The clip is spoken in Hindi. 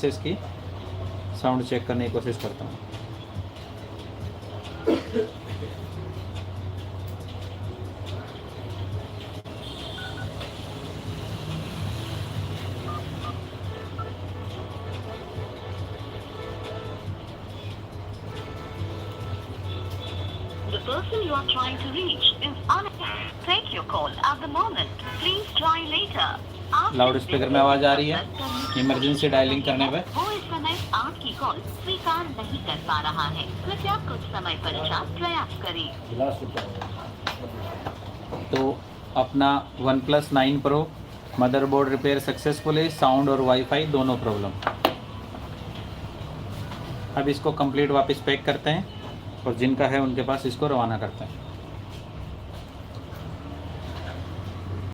से इसकी साउंड चेक करने की कोशिश करता हूँ। The person you are trying to reach is unable to take your call at the moment. Please try later. Loud speaker में आवाज़ आ रही है इमरजेंसी डायलिंग करने पे। वो इस समय आपकी कॉल स्वीकार नहीं कर पा रहा है, कृपया कुछ समय पश्चात प्रयास करें। तो अपना OnePlus 9 Pro motherboard repair successfully, sound और वाईफाई दोनों प्रॉब्लम। अब इसको कंप्लीट वापस पैक करते हैं और जिनका है उनके पास इसको रवाना करते हैं।